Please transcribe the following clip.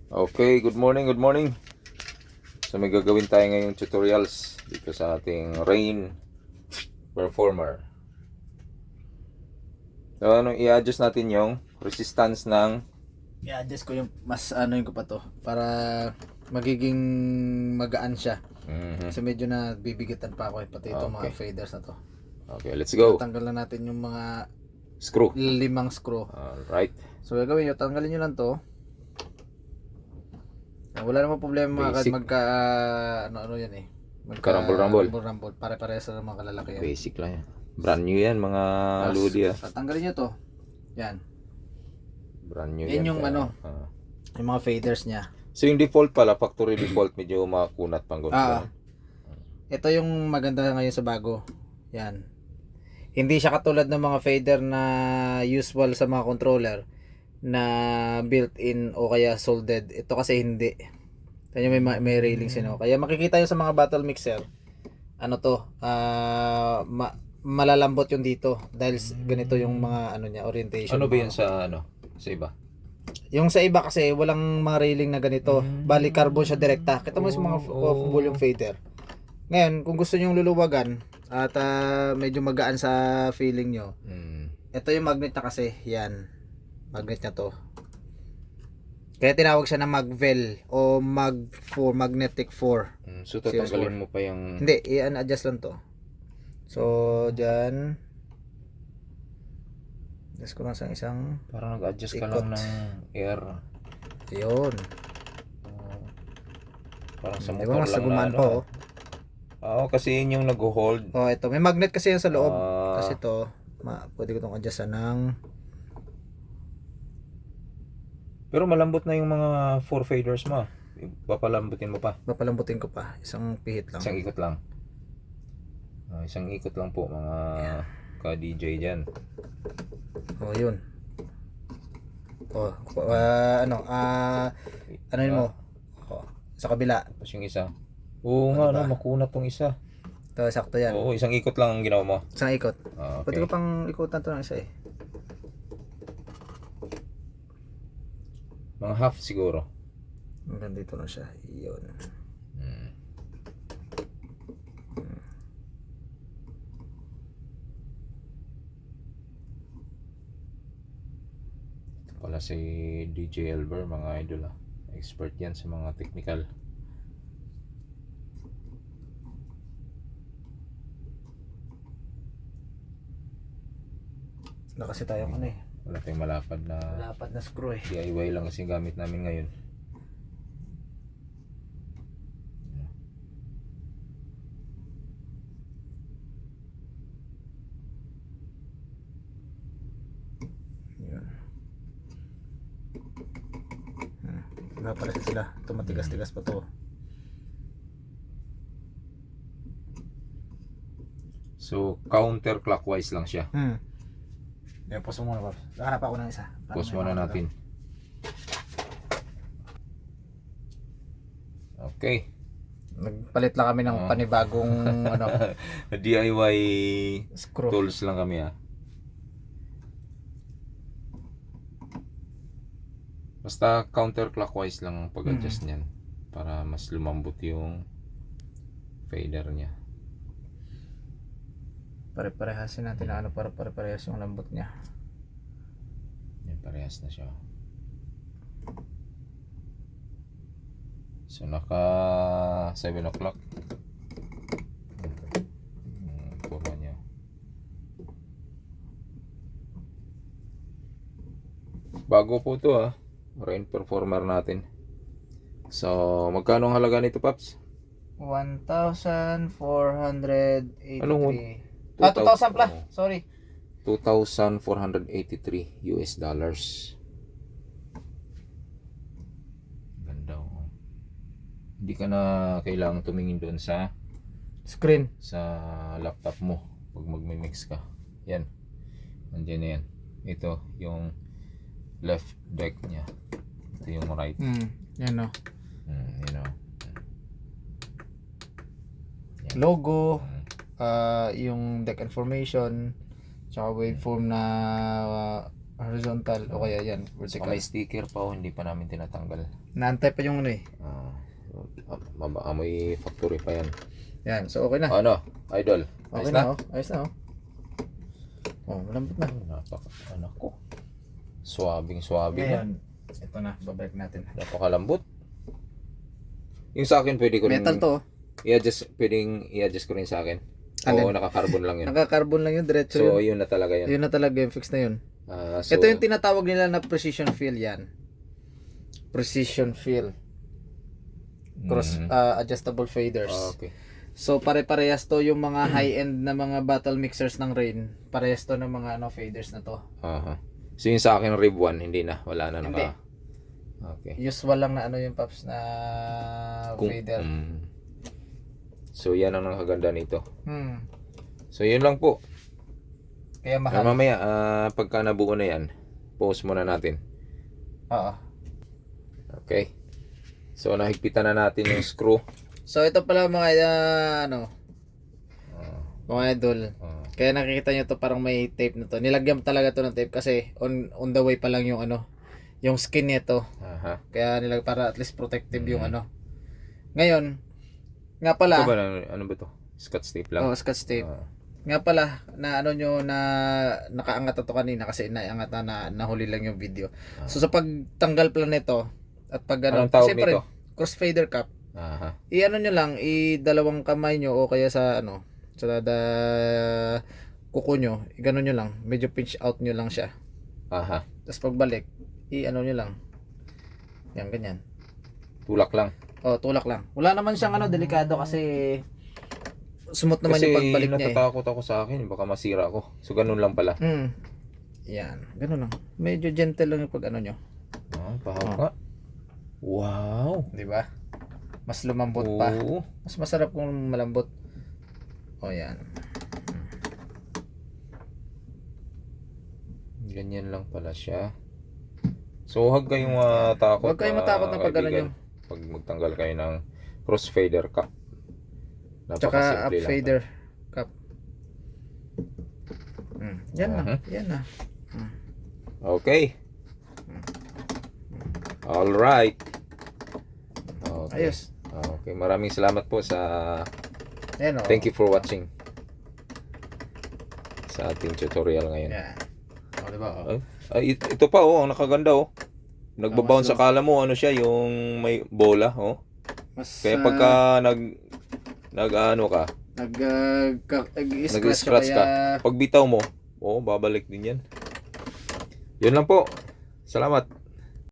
Okay, good morning, good morning. So may gagawin tayo ngayong tutorials dito sa ating Rain Performer. So i-adjust natin yung resistance ng I-adjust ko yung mas ano yung ko pa to para magiging magaan siya. Kasi medyo na bibigatan pa ako pati itong mga faders na to. Okay, let's go. Tatanggal na natin yung mga Screw. 5 screw. Alright. So gagawin nyo, tanggalin nyo lang to. Wala namang problema kahit Basic. magka ano yan eh. Rumble-rumble. Pare-parehas na mga kalalaki yan. Basic lang yan. Brand new yan mga lodi ah. Tanggalin nyo to. Yan. Brand new Yan yan. yung ano, yung mga faders niya. So yung default pala, factory default, medyo makunat pang ganun. Ito yung maganda ngayon sa bago. Yan. Hindi siya katulad ng mga fader na usual sa mga controller na built-in o kaya soldered. Ito kasi hindi. Kaya may railings yun. Kaya makikita nyo sa mga battle mixer, ano to, malalambot yung dito dahil ganito yung mga ano niya, orientation. Ano ba yun sa sa iba? Yung sa iba kasi walang mga railing na ganito. Bali carbon siya direkta. Kita mo sa mga off-ball yung fader. Ngayon, kung gusto niyo luluwagan at medyo magaan sa feeling nyo, ito yung magnet na kasi, yan. Magnet na to. Kaya tinawag siya na Magvel o Mag4, Magnetic 4. So tatanggalin mo pa yung... Hindi, i-adjust lang to. So, dyan. Adjust ko lang sa isang... Parang nag-adjust ka ikot lang ng air. Ayun. Parang sa Diba, motor mas lang nagumaan na pa oh. Oo, kasi yun yung nag-hold. Oh, ito. May magnet kasi yan sa loob. Kasi to, pwede ko itong adjustan ng... Pero malambot na yung mga 4 faders mo. Papalambutin mo pa. Papalambutin ko pa. Isang pihit lang. Isang ikot lang. Isang ikot lang po mga ka-DJ dyan. Oh, yun. Oh, ano yun mo? Oh, sa kabila. Tapos yung isa. Oo nga, Diba? makunat tong isa. Ito, sakto yan. Oo, isang ikot lang ang ginawa mo. Isang ikot. Okay. Pwede ko pang ikutan to ng isa eh. Mga half siguro. Hanggang dito na siya. Yun. Ito pala si DJ Elber, mga idol Expert yan sa mga technical. Wala kasi tayong ano eh. Wala tayong malapad na screw eh. DIY lang kasi gamit namin ngayon. Yun. Wala pala sila. Ito matigas-tigas pa to. So counterclockwise lang siya. Yan, pause mo muna. Hanap ako ng isa. Pause muna natin. Okay. Nagpalit lang kami ng panibagong DIY screw. tools lang kami Basta counterclockwise lang ang pag-adjust niyan para mas lumambot yung fader niya. Pare-parehasin natin na para pare-parehas yung lambot niya. Yan, parehas na siya. So naka 7 o'clock. Forma niya. Bago po to Rain Performer natin. So magkano ang halaga nito, Paps? 1,483. Anong 2,000 pala. Sorry. $2,483 US dollars. Ganda Hindi ka na kailangan tumingin doon sa Screen. laptop mo pag magmi-mix ka. Yan. Nandiyan na yan. Ito yung left deck niya. Ito yung right. Yan o. Yan. Logo. Yung deck information. Tsaka waveform na Horizontal o kaya yan, Saka vertical. may sticker pa oh, hindi pa namin tinatanggal. Naantay pa yung ano eh. Amoy factory pa yan. Yan, so okay na. Ano, idol? Okay Ayos na, oh. Ayos na, oh. Oh, malambot na. Anak ko. Swabing na. Ngayon, ito na, babalik natin. Napakalambot. Yung sa akin pwede ko rin Metal to, oh. pwedeng i-adjust ko rin sa akin. Alin? Oo, naka-carbon lang yun. Naka-carbon lang yun, diretso So, yun. yun na talaga yun. Yun na talaga yung fix na yun. So, Ito yung tinatawag nila na precision fill yan. Precision fill. Cross adjustable faders. Okay. So pare-parehas to yung mga high-end na mga battle mixers ng Rain. Parehas to ng mga faders na to. Aha. So, yung sa akin Rib 1, hindi na. Wala na Hindi. Okay. Usual lang na yung Pops na fader. So, yan ang nakaganda nito. Hmm. So, yun lang po. Kaya mahal. Mamaya, pagka nabuo na yan, post muna natin. Oo. Okay. So, nahigpitan na natin yung screw. So ito pala mga mga idol. Kaya nakikita nyo to parang may tape na to. Nilagyan talaga to ng tape kasi on the way pa lang yung yung skin nito. Aha. Kaya para at least protective yung Ngayon, nga pala. Ito ba, ano ba to? Scotch tape lang? Oh, scotch tape. Nga pala, na nyo na nakaangat na to kanina kasi naiangat na nahuli lang yung video. So sa pagtanggal pala nito at pag anong tawag nito? Crossfader cap. Aha. Nyo lang, dalawang kamay nyo o kaya sa sa kuko nyo, gano'n nyo lang, medyo pinch out nyo lang siya. Aha. Tapos pagbalik, nyo lang. Yan, ganyan. Tulak lang. Oh, tulak lang. Wala naman siyang delikado kasi smooth naman yung pagbalik niya. Kasi natatakot ako sa akin, baka masira ako. So, ganun lang pala. Yan, ganun lang. Medyo gentle lang yung pag nyo. Pahawak. Wow. Di ba? Mas lumambot pa. Oo. Mas masarap kung malambot. O yan. Ganyan lang pala siya. So, huwag kayong matakot. Huwag kayong matakot na pag kaibigan. Pag magtanggal kayo ng crossfader cap. Tsaka up Napakasimple lang. fader cap. Yan na. Yan na. Okay. All right. Okay. Ayos. Okay, maraming salamat po sa Ayan, thank you for watching sa ating tutorial ngayon. Yan. O, diba? Ito pa ang nakaganda Nagbabounce mas- sa kala mo ano siya yung may bola Mas, Kaya pagka nag-scratch nag-scratch ka, pag bitaw mo, babalik din yan. Yun lang po. Salamat.